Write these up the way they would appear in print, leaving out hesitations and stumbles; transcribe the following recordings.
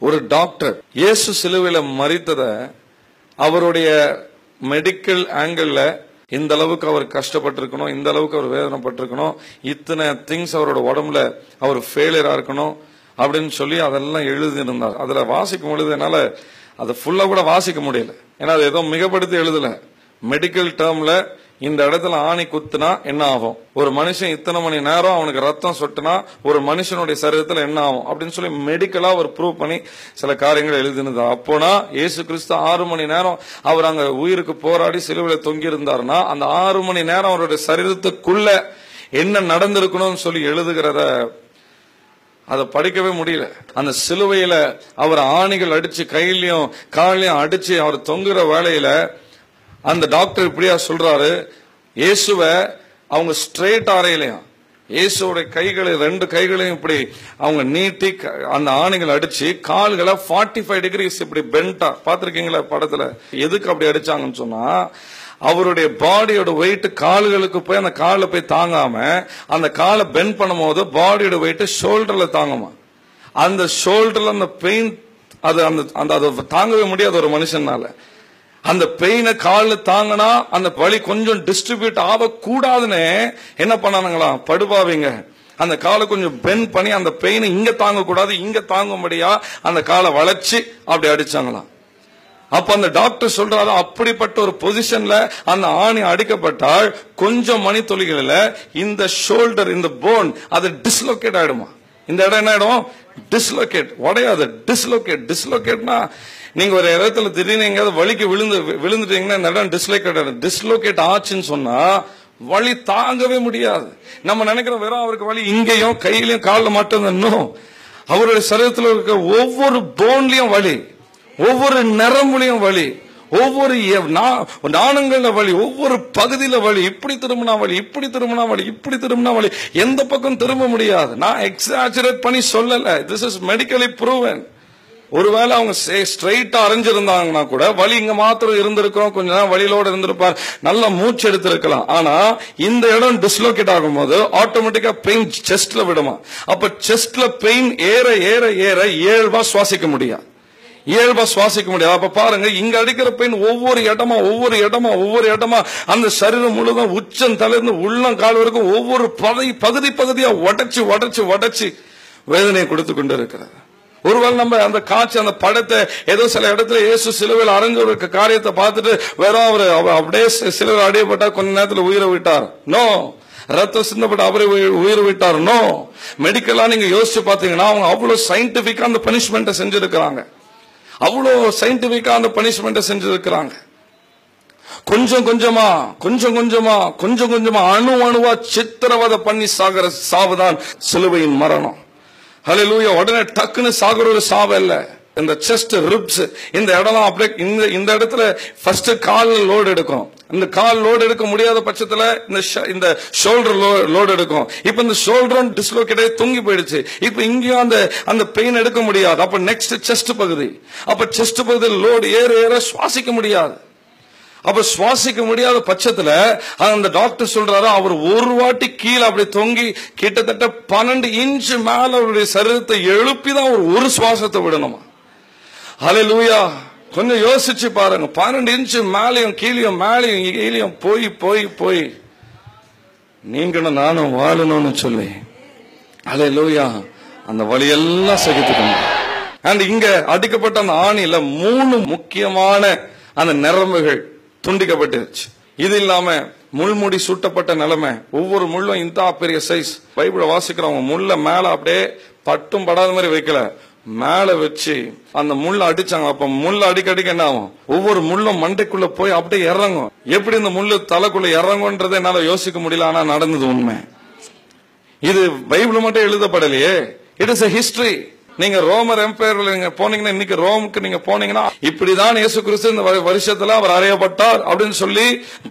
ஒரு டாக்டர் இயேசு சிலுவையில மரித்தத அவருடைய மெடிக்கல் ஆங்கிள் இந்த அளவுக்கு அவர் கஷ்டப்பட்டிருக்கணும், இந்த அளவுக்கு அவர் வேதனைப்பட்டிருக்கணும், இத்தனை திங்ஸ் அவரோட உடம்புல அவர் ஃபெயிலியரா இருக்கணும் அப்படின்னு சொல்லி அதெல்லாம் எழுதியிருந்தார். அதுல வாசிக்கும் பொழுது என்னால அதை ஃபுல்லா கூட வாசிக்க முடியல. ஏன்னா அது ஏதோ மிகப்படுத்தி எழுதல. மெடிக்கல் டேர்ம்ல இந்த இடத்துல ஆணி குத்துனா என்ன ஆகும், ஒரு மனுஷன் இத்தனை மணி நேரம் அவனுக்கு ரத்தம் சொட்டுனா ஒரு மனுஷனுடைய சரீரத்துல என்ன ஆகும் அப்படின்னு சொல்லி மெடிக்கலா அவர் ப்ரூவ் பண்ணி சில காரியங்கள் எழுதினதா. அப்போனா இயேசு கிறிஸ்து 6 மணி நேரம் அவர் அங்க உயிருக்கு போராடி சிலுவையில தொங்கி இருந்தாருன்னா அந்த 6 மணி நேரம் அவருடைய சரீரத்துக்குள்ள என்ன நடந்திருக்கணும்னு சொல்லி எழுதுகிறத அதை படிக்கவே முடியல. அந்த சிலுவையில அவர் ஆணிகள் அடிச்சு கையிலையும் காலையும் அடிச்சு அவர் தொங்குற வேலையில அந்த டாக்டர் இப்படியா சொல்றாரு, இயேசுவ அவங்க ஸ்ட்ரெயிட் அறையிலையும் இயேசுடைய கைகளை 2 கைகளையும் இப்படி அவங்க நீட்டி அந்த ஆணிகள் அடிச்சு கால்களை 45 டிகிரிஸ் இப்படி பெண்டா பாத்திருக்கீங்களா படத்துல. எதுக்கு அப்படி அடிச்சாங்கன்னு சொன்னா அவருடைய பாடியோட வெயிட் கால்களுக்கு போய் அந்த காலை போய் தாங்காம அந்த காலை பெண்ட் பண்ணும் போது பாடியோட வெயிட் ஷோல்டர்ல தாங்குமா. அந்த ஷோல்டர்ல அந்த பெயின் அது அந்த தாங்கவே முடியாது ஒரு மனுஷனால. அந்த பெயினை கால தாங்கினா அந்த வலி கொஞ்சம் டிஸ்ட்ரிபியூட் ஆகக்கூடாதுன்னு என்ன பண்ணானுங்களாம், படுபாவீங்க அந்த காலை கொஞ்சம் பெண்ட் பண்ணி அந்த பெயினை இங்க தாங்க கூடாது, இங்க தாங்கும்படியா அந்த காலை வளைச்சு அப்படி அடிச்சாங்களாம். அப்ப அந்த டாக்டர் சொல்றாரு அப்படிப்பட்ட ஒரு பொசிஷன்ல அந்த ஆணி அடிக்கப்பட்டால் கொஞ்சம் மணி துளிகளில் இந்த ஷோல்டர் இந்த போன் அது டிஸ்லோகேட் ஆயிடுமா. இந்த இடம் என்ன ஆயிடும், டிஸ்லோகேட் உடையாது. டிஸ்லோகேட்னா நீங்க ஒரு இடத்துல திடீர்னு எங்கேயாவது வலிக்கு விழுந்துட்டீங்கன்னா இந்த இடம் டிஸ்லோகேட் ஆச்சுன்னு சொன்னா வலி தாங்கவே முடியாது. நம்ம நினைக்கிறோம் வெறும் அவருக்கு வலி இங்கேயும் கையிலையும் காலில் மட்டும் இன்னும் அவருடைய சரீரத்தில் இருக்க ஒவ்வொரு போன்லயும் வலி, ஒவ்வொரு நரம்புலையும் வலி, ஒவ்வொரு நாணங்கள்ல வலி, ஒவ்வொரு பகுதியில வலி. இப்படி திரும்பினா வலி, இப்படி திரும்பினா வலி, இப்படி திரும்பினா வலி, எந்த பக்கம் திரும்ப முடியாது. நான் எக்ஸாஜரேட் பண்ணி சொல்லல, திஸ் இஸ் மெடிக்கலி ப்ரூவன். ஒருவேளை அவங்க ஸ்ட்ரெயிட்டா அரைஞ்சிருந்தாங்கன்னா கூட வலி இங்க மாத்திரம் இருந்திருக்கும், கொஞ்ச நேரம் வலியோட இருந்திருப்பார், நல்லா மூச்சு எடுத்திருக்கலாம். ஆனா இந்த இடம் டிஸ்லோகேட் ஆகும் போது ஆட்டோமேட்டிக்கா பெயின் செஸ்ட்ல விடுமா. அப்ப செஸ்ட்ல பெயின் ஏற ஏற ஏற இயல்பா சுவாசிக்க முடியாது, இயல்பா சுவாசிக்க முடியாது. அப்ப பாருங்க இங்க அடிக்கிற பெயின் ஒவ்வொரு இடமா அந்த சரீரம் முழுதும் உச்சம் தலைந்து உள்ளம் கால் வரைக்கும் ஒவ்வொரு பகுதியா உடைச்சு வேதனையை கொடுத்து கொண்டு இருக்கிறது. ஒருவேளை நம்ம அந்த காட்சி அந்த படத்தை ஏதோ சில இடத்துல இயேசு சிலுவையில் அரைஞ்ச ஒரு காரியத்தை பார்த்துட்டு வெறும் அவர் அப்படியே சிலுவையில் அடையப்பட்டா கொஞ்ச நேரத்தில் உயிரை விட்டார், நோ. ரத்தம் சிந்தப்பட்ட அவரை உயிர் விட்டார், நோ. மெடிக்கலா நீங்க யோசிச்சு பாத்தீங்கன்னா அவங்க அவ்வளவு சயின்டிபிக்கா அந்த பனிஷ்மெண்ட்டை செஞ்சிருக்கிறாங்க, அவ்வளவு சயின்டிபிக்கா அந்த பனிஷ்மெண்ட்டை செஞ்சிருக்கிறாங்க. கொஞ்சம் கொஞ்சமா அணுவா சித்திரவதை பண்ணி சாகிற சாவுதான் சிலுவையின் மரணம். ஹல்லேலூயா. உடனே டக்குன்னு சாகுற ஒரு சாவு இல்ல. இந்த செஸ்ட் ரிப்ஸ் இந்த இடம் அப்படியே இந்த இடத்துல ஃபர்ஸ்ட் கால் லோடு எடுக்கும். இந்த கால் லோடு எடுக்க முடியாத பட்சத்துல இந்த ஷோல்டர் லோடு எடுக்கும். இப்ப இந்த ஷோல்டரும் டிஸ்லோகேட் தொங்கி போயிடுச்சு. இப்ப இங்கேயும் அந்த பெயின் எடுக்க முடியாது. அப்ப நெக்ஸ்ட் செஸ்ட் பகுதி, அப்ப செஸ்ட் பகுதியில் லோடு ஏற சுவாசிக்க முடியாது. அப்ப சுவாசிக்க முடியாத பட்சத்துல அந்த டாக்டர் சொல்றாரு அவர் ஒரு வாட்டி கீழே அப்படி தொங்கி கிட்டத்தட்ட 12 இன்ச் மேல அவருடைய சரீரத்தை எழுப்பிதான் ஒரு சுவாசத்தை விடணுமா. ஹல்லேலூயா. கொஞ்சம் யோசிச்சு பாருங்க, 12 இன்ச் மேலையும் கீழையும் போய் நீங்களும் நானும் வாழணும்னு சொல்லி ஹல்லேலூயா அந்த வழியெல்லாம் சகித்துக்கணும். அண்ட் இங்க அடிக்கப்பட்ட அந்த ஆணியில 3 முக்கியமான அந்த நரம்புகள் துண்டிக்கப்பட்டுருச்சு. இது இல்லாம முள்முடி சூட்டப்பட்ட நிலைமை, ஒவ்வொரு முள்ளும் இந்த பெரிய சைஸ். பைபிளை வாசிக்கிறவங்க முள்ள மேல அப்படியே பட்டும் படாத மாதிரி வைக்கல, மேல வச்சு அந்த முள்ள அடிச்சாங்க. அப்ப முள்ள அடிக்க என்ன ஆகும், ஒவ்வொரு முள்ளும் மண்டைக்குள்ள போய் அப்படியே இறங்கும். எப்படி இந்த முள்ளு தலைக்குள்ள இறங்கும்ன்றதை என்னால யோசிக்க முடியல, ஆனா நடந்தது உண்மை. இது பைபிள் மட்டும் எழுதப்படலையே, இட் இஸ் a history. நீங்க ரோமர் எம்பையர்ல நீங்க போனீங்கன்னா, இன்னைக்கு ரோமுக்கு நீங்க போனீங்கன்னா இப்படிதான் இயேசு கிறிஸ்து இந்த வருஷத்துல அவர் அறையப்பட்டார் அப்படின்னு சொல்லி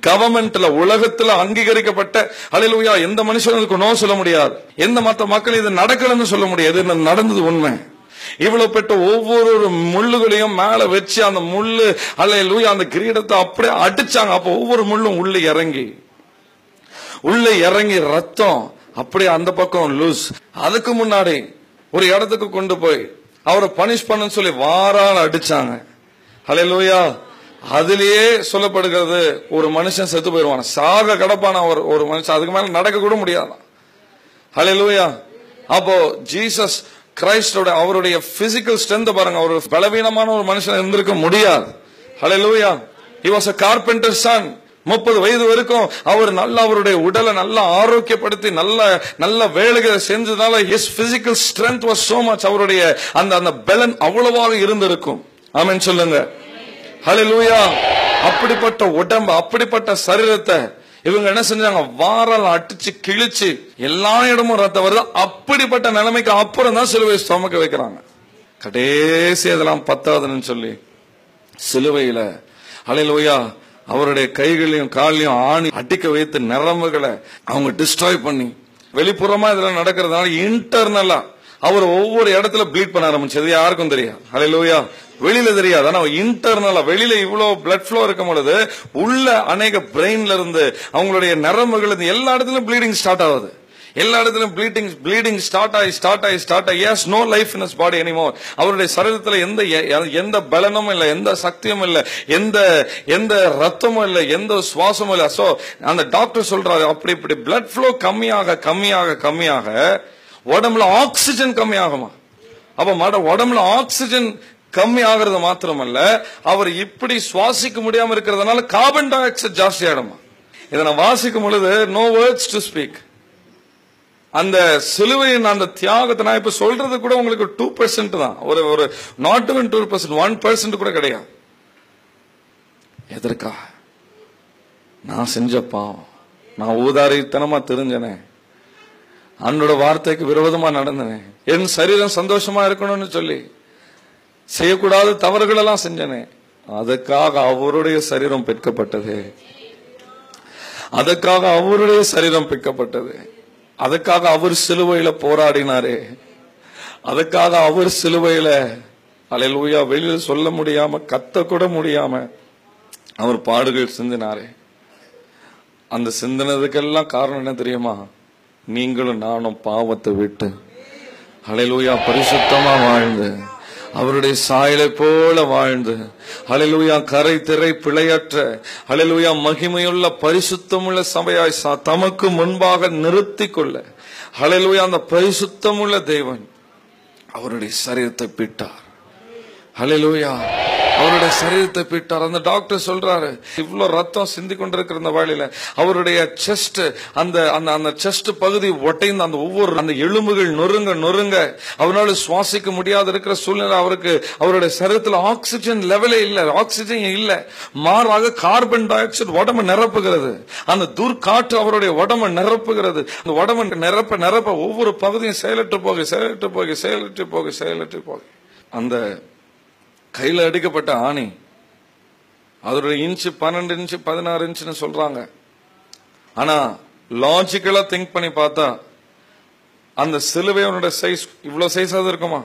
கவர்மெண்ட்ல உலகத்துல அங்கீகரிக்கப்பட்ட ஹல்லேலூயா எந்த மனுஷனுக்கு நோ சொல்ல முடியாது, எந்த மற்ற மக்கள் இது நடக்கலன்னு சொல்ல முடியாது. நடந்தது உண்மை. இவ்வளவு பெற்ற ஒவ்வொரு முள்ளுகளையும் மேல வச்சு அந்த முள்ளு ஹல்லேலூயா அந்த கிரீடத்தை அப்படியே அடிச்சாங்க. அப்ப ஒவ்வொரு முள்ளும் உள்ளே இறங்கி ரத்தம் அப்படியே அந்த பக்கம் லூஸ். அதுக்கு முன்னாடி ஒரு இடத்துக்கு கொண்டு போய் அவரை பனிஷ் பண்ணு சொல்லி வாரால் அடிச்சாங்க. ஹல்லேலூயா. அதிலேயே சொல்லப்படுகிறது, ஒரு மனுஷன் செத்து போயிடுவான், சாக கடப்பான ஒரு மனுஷன், அதுக்கு மேல நடக்க கூட முடியாது. ஹல்லேலூயா. அப்போ ஜீசஸ் கிரைஸ்டோட அவருடைய பிசிக்கல் ஸ்ட்ரென்த் பாருங்க, ஒரு பலவீனமான ஒரு மனுஷன் இருந்திருக்க முடியாது. ஹல்லேலூயா. He was a carpenter's son. 30 வயது வரைக்கும் அவர் நல்ல அவருடைய உடலை நல்லா ஆரோக்கியப்படுத்தி நல்ல வேலைகளை செஞ்சதுனால his physical strength was so much. அவருடைய அந்த பலன் அவ்வளவாக இருந்திருக்கும். ஆமென் சொல்லுங்க. ஹல்லேலூயா. அப்படிப்பட்ட உடம்பு, அப்படிப்பட்ட சரீரத்தை இவங்க என்ன செஞ்சாங்க, வாரால் அடிச்சு கிழிச்சு எல்லா இடமும் ரத்தம் வருது. அப்படிப்பட்ட நிலைமைக்கு அப்புறம் தான் சிலுவை சுமக்க வைக்கிறாங்க. கடைசி அதெல்லாம் பத்தாதுன்னு சொல்லி சிலுவையில ஹல்லேலூயா அவருடைய கைகளையும் காலையும் ஆணி அடிக்க வைத்து நரம்புகளை அவங்க டிஸ்ட்ராய் பண்ணி, வெளிப்புறமா இதெல்லாம் நடக்கிறதுனால இன்டர்னலா அவர் ஒவ்வொரு இடத்துல ப்ளீட் பண்ண ஆரம்பிச்சது யாருக்கும் தெரியாது. ஹல்லேலூயா. வெளியில தெரியாது, ஆனா இன்டர்னலா வெளியில இவ்வளவு பிளட் ஃப்ளோ இருக்கும் பொழுது உள்ள அநேக பிரெயின்ல இருந்து அவங்களுடைய நரம்புகள் எல்லா இடத்துலயும் ப்ளீடிங் ஸ்டார்ட் ஆகுது. எல்லா இடத்துலயும் ப்ளீடிங் ஸ்டார்ட் ஆகி yes, no life in his body anymore. அவருடைய சரீரத்துல எந்த பலனும் இல்ல, எந்த சக்தியும் இல்ல, எந்த ரத்தமும் இல்ல, எந்த சுவாசமும் இல்ல. சோ அந்த டாக்டர் சொல்றாரு, அப்படி இப்படி பிளட் ஃப்ளோ கம்மியாக உடம்புல ஆக்சிஜன் கம்மியாகுமா. அப்ப உடம்புல ஆக்சிஜன் கம்மி ஆகிறது மாத்திரமல்ல, அவர் இப்படி சுவாசிக்க முடியாம இருக்கிறதுனால கார்பன் டை ஆக்சைடு ஜாஸ்தி ஆயிடுமா. இதை நான் வாசிக்கும் பொழுது no words to speak. அந்த சிலுவையின் அந்த தியாகத்தை நான் இப்ப சொல்றது கூட உங்களுக்கு 2% தான், ஒரு நாட் even 2%, 1% கூட கிடையாது. எதற்கா? நான் செஞ்ச பாவம், நான் ஊதாரித்தனமா தெரிஞ்சனே, அன்னோட வார்த்தைக்கு விரோதமா நடந்தனே, என் சரீரம் சந்தோஷமா இருக்கணும்னு சொல்லி செய்யக்கூடாத தவறுகள் எல்லாம் செஞ்சனே, அதுக்காக அவருடைய சரீரம் பிற்கப்பட்டது. அதுக்காக அவருடைய சரீரம் பிற்கப்பட்டது. அதுக்காக அவர் சிலுவையில போராடினாரே, அதுக்காக அவர் சிலுவையில ஹல்லேலூயா வெளியில சொல்ல முடியாம கத்த கூட முடியாம அவர் பாடுகள் சிந்தினாரே. அந்த சிந்தினதுக்கெல்லாம் காரணம் என்ன தெரியுமா? நீங்களும் நானும் பாவத்தை விட்டு ஹல்லேலூயா பரிசுத்தமா வாழ்ந்து அவருடைய சாயலை போல வாழ்ந்து ஹல்லேலூயா கரை திரை பிழையற்ற ஹல்லேலூயா மகிமையுள்ள பரிசுத்தமுள்ள சபையாய் தமக்கு முன்பாக நிறுத்தி கொள்ள ஹல்லேலூயா அந்த பரிசுத்தமுள்ள தேவன் அவருடைய சரீரத்தை பிட்டார். ஹல்லேலூயா அவருடைய சரீரத்தை பிட்டார். அந்த டாக்டர் சொல்றாரு, இவ்வளவு ரத்தம் சிந்தி கொண்டிருக்கிற இந்த வேளையில அவருடைய செஸ்ட் அந்த செஸ்ட் பகுதி உடைந்து அந்த ஒவ்வொரு அந்த எலும்புகள் நொறுங்க அவரால் சுவாசிக்க முடியாத இருக்கிற சூழ்நிலை. அவருடைய சரீரத்தில் ஆக்சிஜன் லெவலே இல்ல, ஆக்சிஜன் இல்ல, மாறாக கார்பன் டை ஆக்சைடு உடம்பு நிரப்புகிறது. அந்த துர்காற்று அவருடைய உடம்பு நிரப்புகிறது. அந்த உடம்பு நிரப்ப ஒவ்வொரு பகுதியும் செயலற்று போக அந்த கையில அடிக்கப்பட்ட ஆணி அதோட இன்ச்சு 12 இன்ச்சு 16 இன்ச்சுன்னு சொல்றாங்க. ஆனா லாஜிக்கலா திங்க் பண்ணி பார்த்தா அந்த சிலுவையோட சைஸ் இவ்வளவு சைஸாவது இருக்குமா?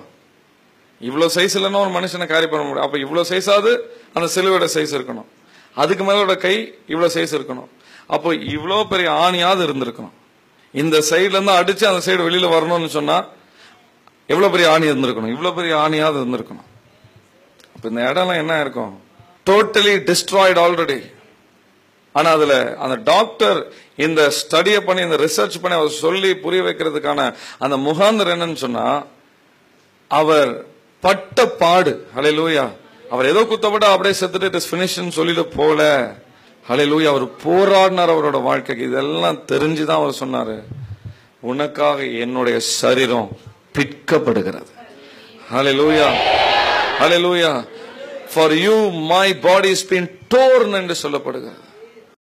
இவ்வளவு சைஸ் இல்லைன்னா ஒரு மனுஷனை கேரி பண்ண முடியும். அப்ப இவ்வளவு சைஸாவது அந்த சிலுவையோட சைஸ் இருக்கணும். அதுக்கு மேலோட கை இவ்வளவு சைஸ் இருக்கணும். அப்போ இவ்வளவு பெரிய ஆணியாவது இருந்திருக்கணும். இந்த சைட்ல இருந்து அடிச்சு அந்த சைடு வெளியில வரணும்னு சொன்னா எவ்வளவு பெரிய ஆணி இருந்திருக்கணும், இவ்வளவு பெரிய ஆணியாவது இருந்திருக்கணும். அப்ப இந்த இடம்லாம் என்ன இருக்கும்? Totally destroyed already. ஆனா அதுல அந்த டாக்டர் இந்த ஸ்டடியை பண்ணி இந்த ரிசர்ச் பண்ணி அவர் சொல்லி புரிய வைக்கிறதுக்கான அந்த முகாந்தர் என்னன்னு சொன்னா, அவர் பட்ட பாடு ஹல்லேலூயா, அவர் ஏதோ குத்தப்பட்ட அப்படியே செத்துட்டு இட் இஸ் ஃபினிஷ்னு சொல்லிட்டு போல ஹல்லேலூயா, அவர் போராடினார் அவரோட வாழ்க்கைக்கு. இதெல்லாம் தெரிஞ்சுதான் அவர் சொன்னாரு, உனக்காக என்னுடைய சரீரம் பிற்கப்படுகிறது. ஹல்லேலூயா ஹல்லேலூயா. For you my body has been torn என்று சொல்லப்படுகிறது.